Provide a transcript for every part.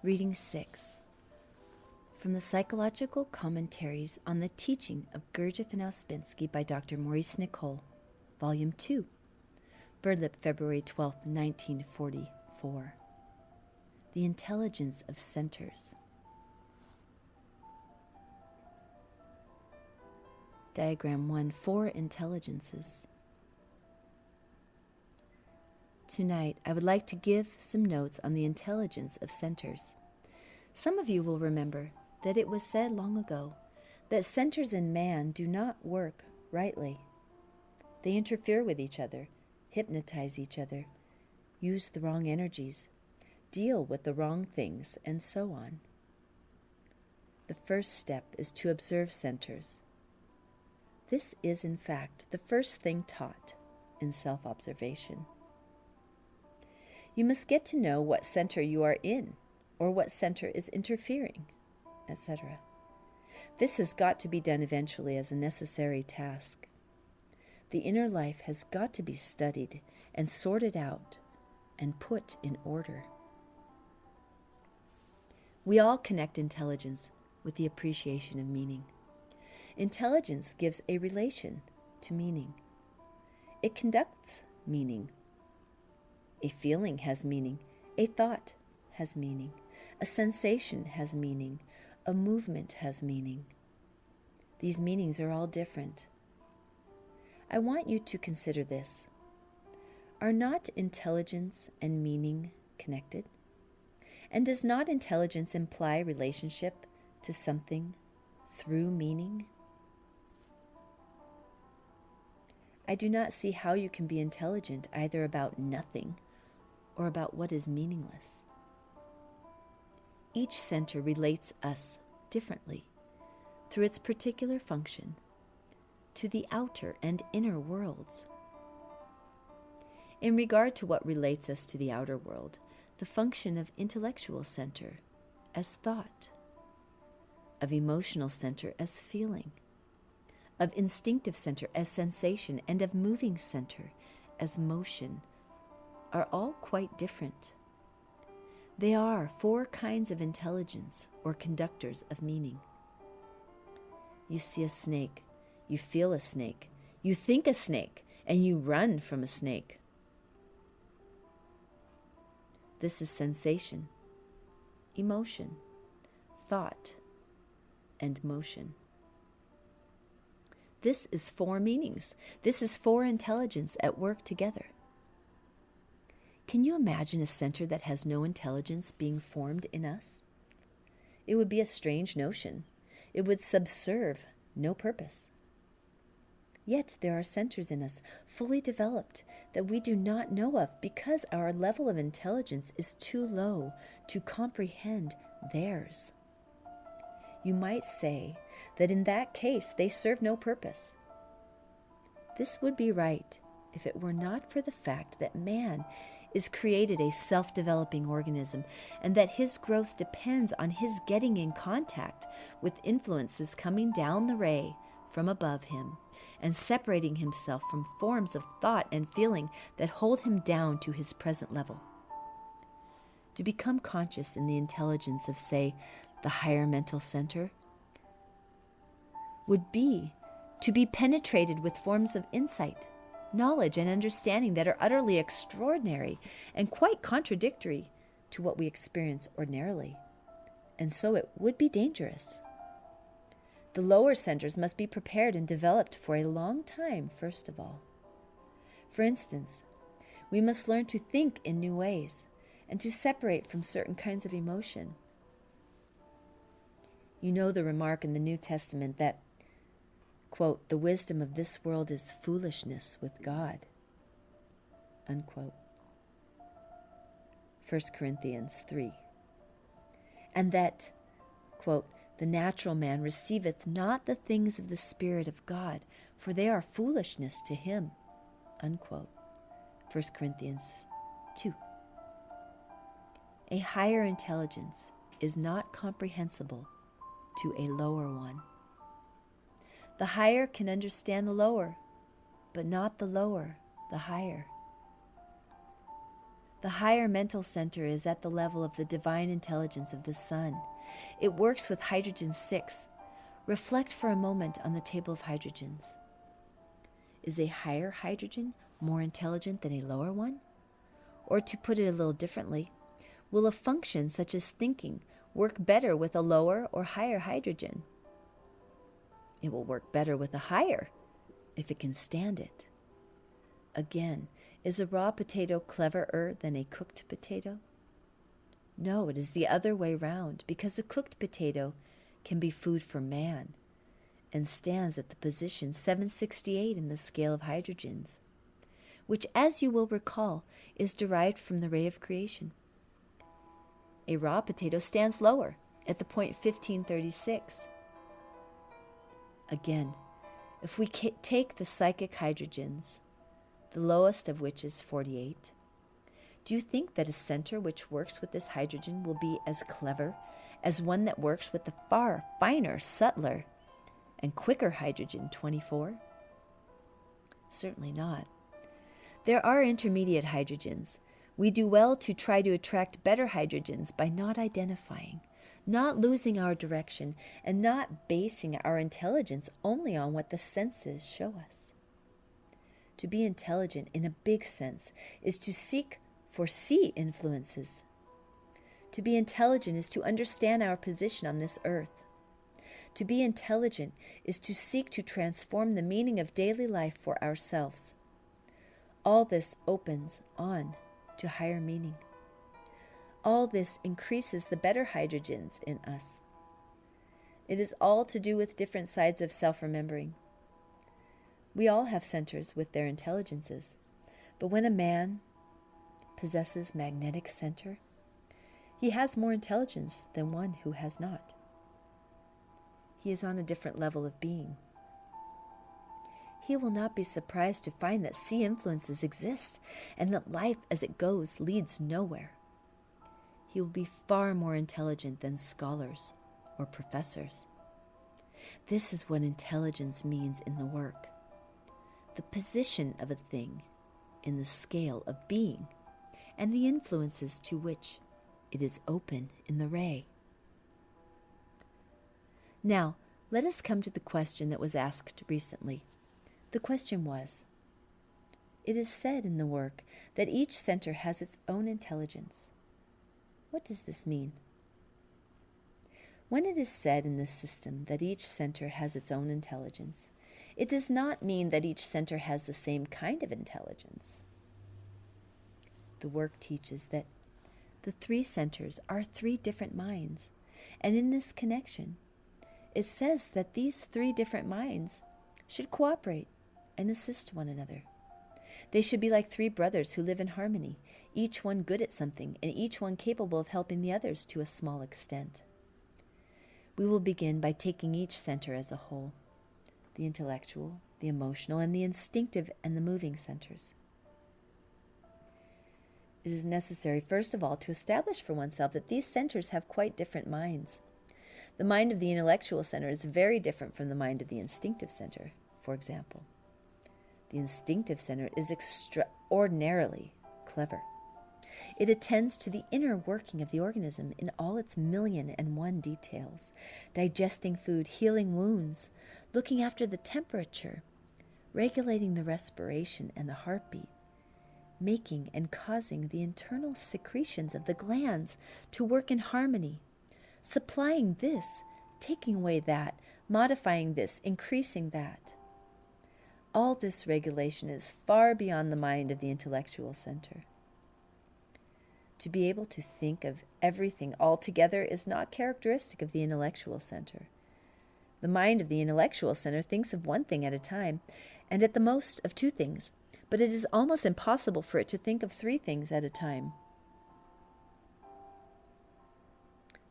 Reading 6 from the Psychological Commentaries on the Teaching of Gurdjieff and Ouspensky by Dr. Maurice Nicoll, Volume 2, Birdlip, February 12, 1944. The Intelligence of Centers. Diagram 1, 4 intelligences. Tonight, I would like to give some notes on the intelligence of centers. Some of you will remember that it was said long ago that centers in man do not work rightly. They interfere with each other, hypnotize each other, use the wrong energies, deal with the wrong things, and so on. The first step is to observe centers. This is, in fact, the first thing taught in self-observation. You must get to know what center you are in, or what center is interfering, etc. This has got to be done eventually as a necessary task. The inner life has got to be studied and sorted out and put in order. We all connect intelligence with the appreciation of meaning. Intelligence gives a relation to meaning. It conducts meaning. A feeling has meaning. A thought has meaning. A sensation has meaning. A movement has meaning. These meanings are all different. I want you to consider this. Are not intelligence and meaning connected? And does not intelligence imply relationship to something through meaning? I do not see how you can be intelligent either about nothing or about what is meaningless. Each center relates us differently through its particular function to the outer and inner worlds. In regard to what relates us to the outer world, the function of intellectual center as thought, of emotional center as feeling, of instinctive center as sensation, and of moving center as motion are all quite different. They are 4 kinds of intelligence or conductors of meaning. You see a snake, you feel a snake, you think a snake, and you run from a snake. This is sensation, emotion, thought, and motion. This is 4 meanings. This is 4 intelligence at work together. Can you imagine a center that has no intelligence being formed in us? It would be a strange notion. It would subserve no purpose. Yet there are centers in us fully developed that we do not know of because our level of intelligence is too low to comprehend theirs. You might say that in that case they serve no purpose. This would be right if it were not for the fact that man is created a self-developing organism and that his growth depends on his getting in contact with influences coming down the ray from above him and separating himself from forms of thought and feeling that hold him down to his present level. To become conscious in the intelligence of, say, the higher mental center would be to be penetrated with forms of insight, knowledge, and understanding that are utterly extraordinary and quite contradictory to what we experience ordinarily, and so it would be dangerous. The lower centers must be prepared and developed for a long time, first of all. For instance, we must learn to think in new ways and to separate from certain kinds of emotion. You know the remark in the New Testament that, quote, the wisdom of this world is foolishness with God, unquote. 1 Corinthians 3. And that, quote, the natural man receiveth not the things of the Spirit of God, for they are foolishness to him, unquote. 1 Corinthians 2. A higher intelligence is not comprehensible to a lower one. The higher can understand the lower, but not the lower the higher. The higher mental center is at the level of the divine intelligence of the sun. It works with hydrogen 6. Reflect for a moment on the table of hydrogens. Is a higher hydrogen more intelligent than a lower one? Or to put it a little differently, will a function such as thinking work better with a lower or higher hydrogen? It will work better with a higher if it can stand it. Again, is a raw potato cleverer than a cooked potato? No, it is the other way round, because a cooked potato can be food for man and stands at the position 768 in the scale of hydrogens, which, as you will recall, is derived from the ray of creation. A raw potato stands lower, at the point 1536. Again, if we take the psychic hydrogens, the lowest of which is 48, do you think that a center which works with this hydrogen will be as clever as one that works with the far finer, subtler, and quicker hydrogen 24? Certainly not. There are intermediate hydrogens. We do well to try to attract better hydrogens by not identifying, not losing our direction, and not basing our intelligence only on what the senses show us. To be intelligent in a big sense is to foresee influences. To be intelligent is to understand our position on this earth. To be intelligent is to seek to transform the meaning of daily life for ourselves. All this opens on to higher meaning. All this increases the better hydrogens in us. It is all to do with different sides of self-remembering. We all have centers with their intelligences, but when a man possesses magnetic center, he has more intelligence than one who has not. He is on a different level of being. He will not be surprised to find that sea influences exist and that life as it goes leads nowhere. He will be far more intelligent than scholars or professors. This is what intelligence means in the work. The position of a thing in the scale of being and the influences to which it is open in the ray. Now, let us come to the question that was asked recently. The question was, it is said in the work that each center has its own intelligence. What does this mean? When it is said in this system that each center has its own intelligence, it does not mean that each center has the same kind of intelligence. The work teaches that the 3 centers are 3 different minds, and in this connection, it says that these 3 different minds should cooperate and assist one another. They should be like 3 brothers who live in harmony, each one good at something, and each one capable of helping the others to a small extent. We will begin by taking each center as a whole, the intellectual, the emotional, and the instinctive and the moving centers. It is necessary, first of all, to establish for oneself that these centers have quite different minds. The mind of the intellectual center is very different from the mind of the instinctive center, for example. The instinctive center is extraordinarily clever. It attends to the inner working of the organism in all its 1,000,001 details, digesting food, healing wounds, looking after the temperature, regulating the respiration and the heartbeat, making and causing the internal secretions of the glands to work in harmony, supplying this, taking away that, modifying this, increasing that. All this regulation is far beyond the mind of the intellectual center. To be able to think of everything altogether is not characteristic of the intellectual center. The mind of the intellectual center thinks of one thing at a time, and at the most of 2 things, but it is almost impossible for it to think of 3 things at a time.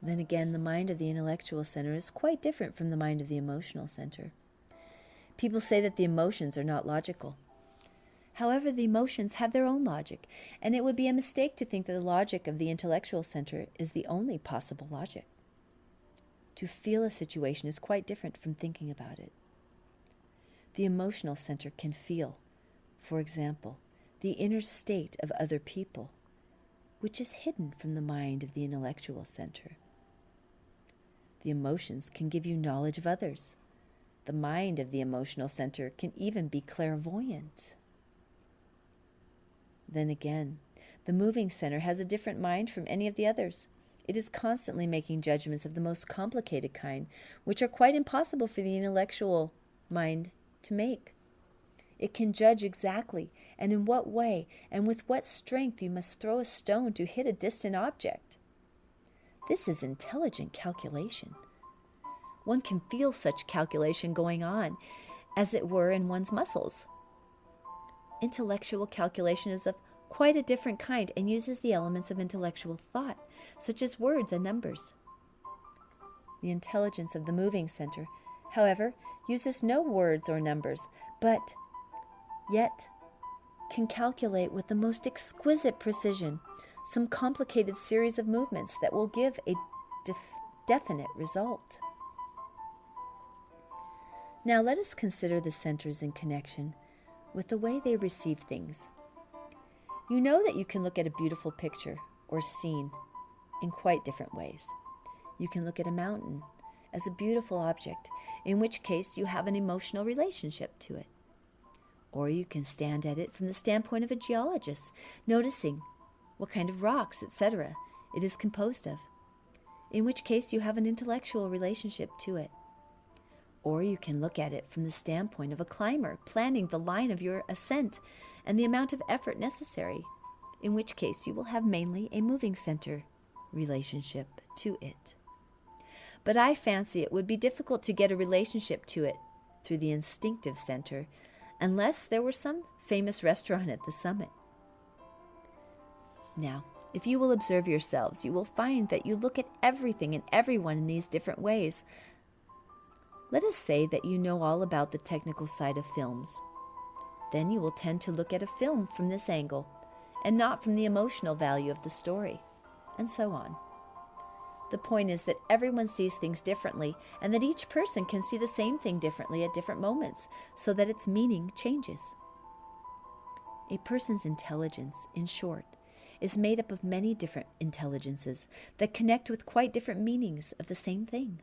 Then again, the mind of the intellectual center is quite different from the mind of the emotional center. People say that the emotions are not logical. However, the emotions have their own logic, and it would be a mistake to think that the logic of the intellectual center is the only possible logic. To feel a situation is quite different from thinking about it. The emotional center can feel, for example, the inner state of other people, which is hidden from the mind of the intellectual center. The emotions can give you knowledge of others. The mind of the emotional center can even be clairvoyant. Then again, the moving center has a different mind from any of the others. It is constantly making judgments of the most complicated kind, which are quite impossible for the intellectual mind to make. It can judge exactly and in what way and with what strength you must throw a stone to hit a distant object. This is intelligent calculation. One can feel such calculation going on, as it were, in one's muscles. Intellectual calculation is of quite a different kind and uses the elements of intellectual thought, such as words and numbers. The intelligence of the moving center, however, uses no words or numbers, but yet can calculate with the most exquisite precision some complicated series of movements that will give a definite result. Now let us consider the centers in connection with the way they receive things. You know that you can look at a beautiful picture or scene in quite different ways. You can look at a mountain as a beautiful object, in which case you have an emotional relationship to it. Or you can stand at it from the standpoint of a geologist, noticing what kind of rocks, etc., it is composed of, in which case you have an intellectual relationship to it. Or you can look at it from the standpoint of a climber planning the line of your ascent and the amount of effort necessary, in which case you will have mainly a moving center relationship to it. But I fancy it would be difficult to get a relationship to it through the instinctive center unless there were some famous restaurant at the summit. Now, if you will observe yourselves, you will find that you look at everything and everyone in these different ways. Let us say that you know all about the technical side of films. Then you will tend to look at a film from this angle, and not from the emotional value of the story, and so on. The point is that everyone sees things differently, and that each person can see the same thing differently at different moments, so that its meaning changes. A person's intelligence, in short, is made up of many different intelligences that connect with quite different meanings of the same thing.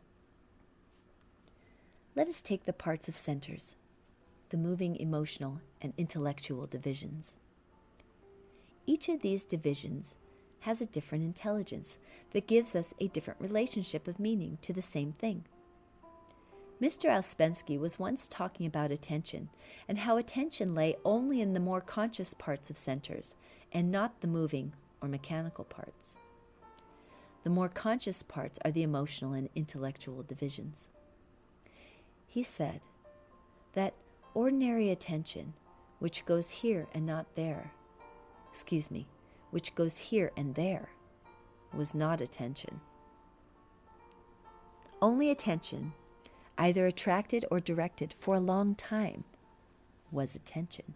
Let us take the parts of centers, the moving emotional and intellectual divisions. Each of these divisions has a different intelligence that gives us a different relationship of meaning to the same thing. Mr. Ouspensky was once talking about attention and how attention lay only in the more conscious parts of centers and not the moving or mechanical parts. The more conscious parts are the emotional and intellectual divisions. He said that ordinary attention, which goes here and not there, which goes here and there, was not attention. Only attention, either attracted or directed for a long time, was attention.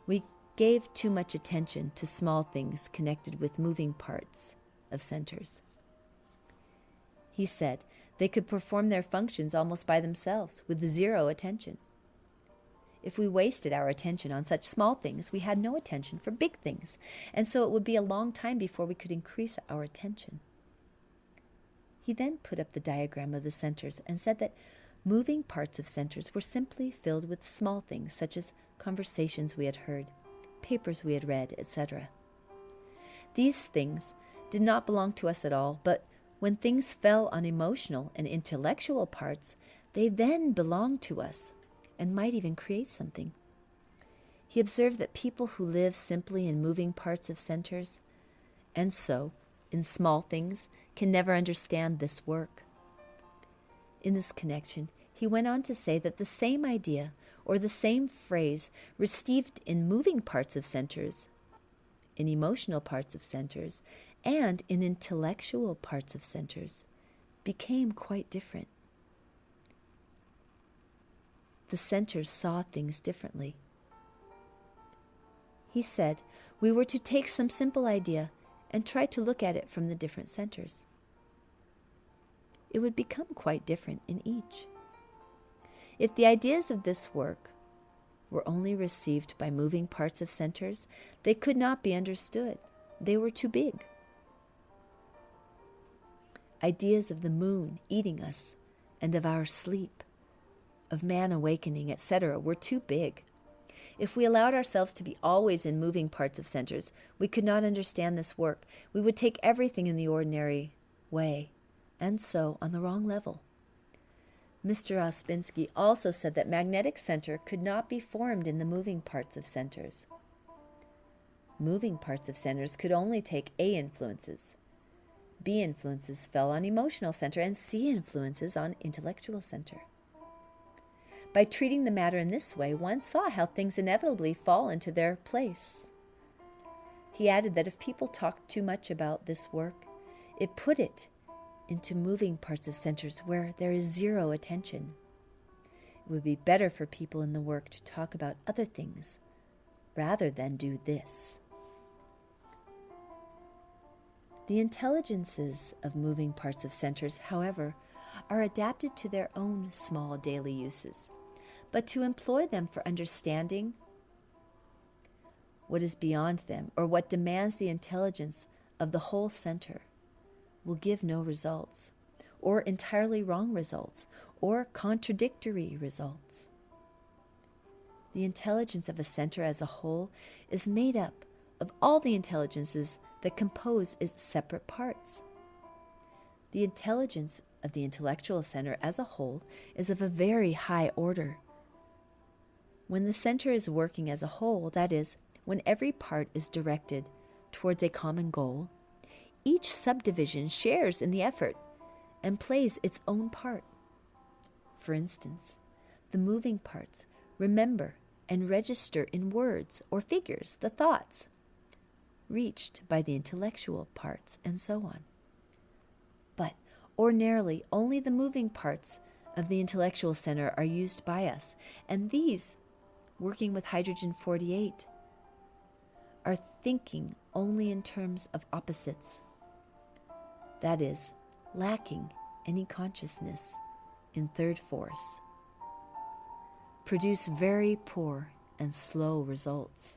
We gave too much attention to small things connected with moving parts of centers. He said they could perform their functions almost by themselves with zero attention. If we wasted our attention on such small things, we had no attention for big things, and so it would be a long time before we could increase our attention. He then put up the diagram of the centers and said that moving parts of centers were simply filled with small things such as conversations we had heard, papers we had read, etc. These things did not belong to us at all, but when things fell on emotional and intellectual parts, they then belonged to us and might even create something. He observed that people who live simply in moving parts of centers, and so in small things, can never understand this work. In this connection, he went on to say that the same idea or the same phrase received in moving parts of centers, in emotional parts of centers, and in intellectual parts of centers became quite different. The centers saw things differently. He said we were to take some simple idea and try to look at it from the different centers. It would become quite different in each. If the ideas of this work were only received by moving parts of centers, they could not be understood. They were too big. Ideas of the moon eating us and of our sleep, of man awakening, etc., were too big. If we allowed ourselves to be always in moving parts of centers, we could not understand this work. We would take everything in the ordinary way, and so on the wrong level. Mr. Ouspensky also said that magnetic center could not be formed in the moving parts of centers. Moving parts of centers could only take A influences. B influences fell on emotional center, and C influences on intellectual center. By treating the matter in this way, one saw how things inevitably fall into their place. He added that if people talked too much about this work, it put it into moving parts of centers where there is zero attention. It would be better for people in the work to talk about other things rather than do this. The intelligences of moving parts of centers, however, are adapted to their own small daily uses, but to employ them for understanding what is beyond them or what demands the intelligence of the whole center will give no results, or entirely wrong results, or contradictory results. The intelligence of a center as a whole is made up of all the intelligences that compose its separate parts. The intelligence of the intellectual center as a whole is of a very high order. When the center is working as a whole, that is, when every part is directed towards a common goal, each subdivision shares in the effort and plays its own part. For instance, the moving parts remember and register in words or figures the thoughts reached by the intellectual parts, and so on. But ordinarily, only the moving parts of the intellectual center are used by us, and these, working with hydrogen-48, are thinking only in terms of opposites. That is, lacking any consciousness in third force, produce very poor and slow results.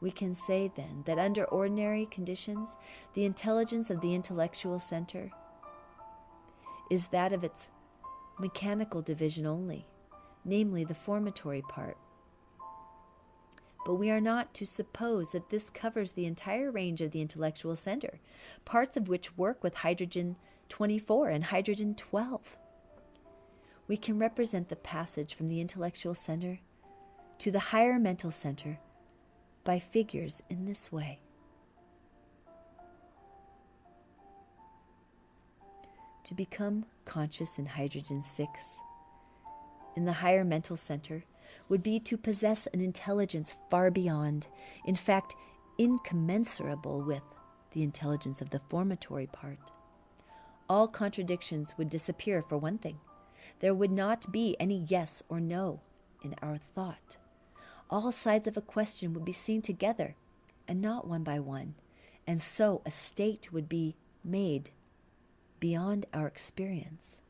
We can say then that under ordinary conditions, the intelligence of the intellectual center is that of its mechanical division only, namely the formatory part. But we are not to suppose that this covers the entire range of the intellectual center, parts of which work with hydrogen-24 and hydrogen-12. We can represent the passage from the intellectual center to the higher mental center by figures in this way. To become conscious in hydrogen-6, in the higher mental center, would be to possess an intelligence far beyond, in fact, incommensurable with, the intelligence of the formatory part. All contradictions would disappear, for one thing. There would not be any yes or no in our thought. All sides of a question would be seen together, and not one by one, and so a state would be made beyond our experience.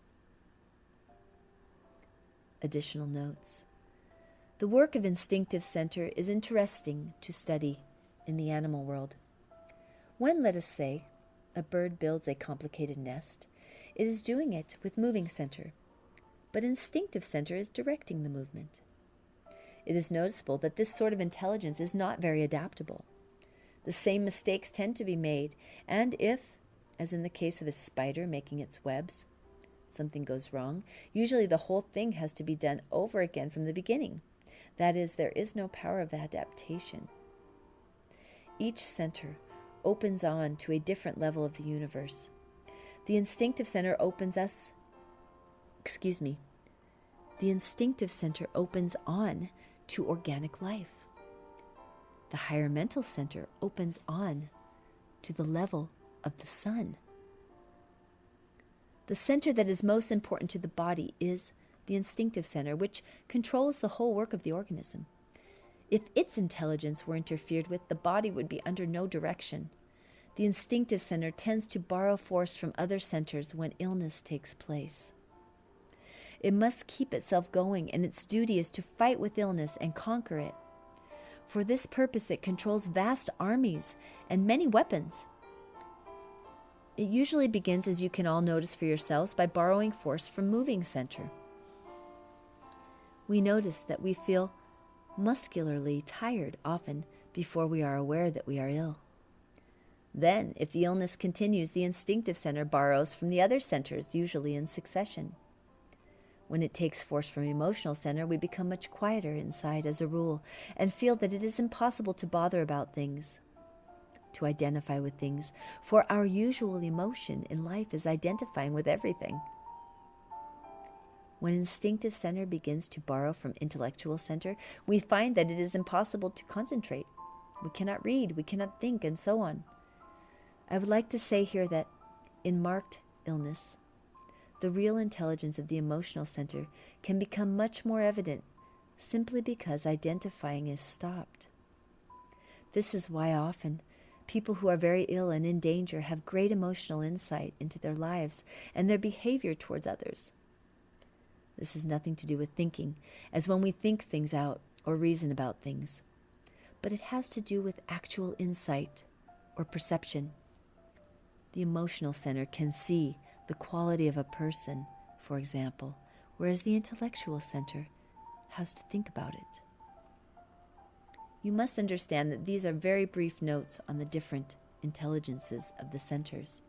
Additional notes. The work of instinctive center is interesting to study in the animal world. When, let us say, a bird builds a complicated nest, it is doing it with moving center, but instinctive center is directing the movement. It is noticeable that this sort of intelligence is not very adaptable. The same mistakes tend to be made, and if, as in the case of a spider making its webs, something goes wrong, usually the whole thing has to be done over again from the beginning. That is, there is no power of adaptation. Each center opens on to a different level of the universe. The instinctive center opens on to organic life. The higher mental center opens on to the level of the sun. The center that is most important to the body is the instinctive center, which controls the whole work of the organism. If its intelligence were interfered with, the body would be under no direction. The instinctive center tends to borrow force from other centers when illness takes place. It must keep itself going, and its duty is to fight with illness and conquer it. For this purpose, it controls vast armies and many weapons. It usually begins, as you can all notice for yourselves, by borrowing force from moving center. We notice that we feel muscularly tired often before we are aware that we are ill. Then, if the illness continues, the instinctive center borrows from the other centers, usually in succession. When it takes force from emotional center, we become much quieter inside as a rule and feel that it is impossible to bother about things, to identify with things, for our usual emotion in life is identifying with everything. When instinctive center begins to borrow from intellectual center, we find that it is impossible to concentrate. We cannot read, we cannot think, and so on. I would like to say here that in marked illness, the real intelligence of the emotional center can become much more evident simply because identifying is stopped. This is why often people who are very ill and in danger have great emotional insight into their lives and their behavior towards others. This has nothing to do with thinking, as when we think things out or reason about things, but it has to do with actual insight or perception. The emotional center can see the quality of a person, for example, whereas the intellectual center has to think about it. You must understand that these are very brief notes on the different intelligences of the centers.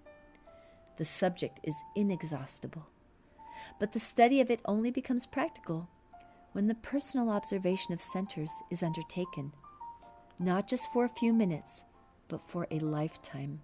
The subject is inexhaustible, but the study of it only becomes practical when the personal observation of centers is undertaken, not just for a few minutes, but for a lifetime.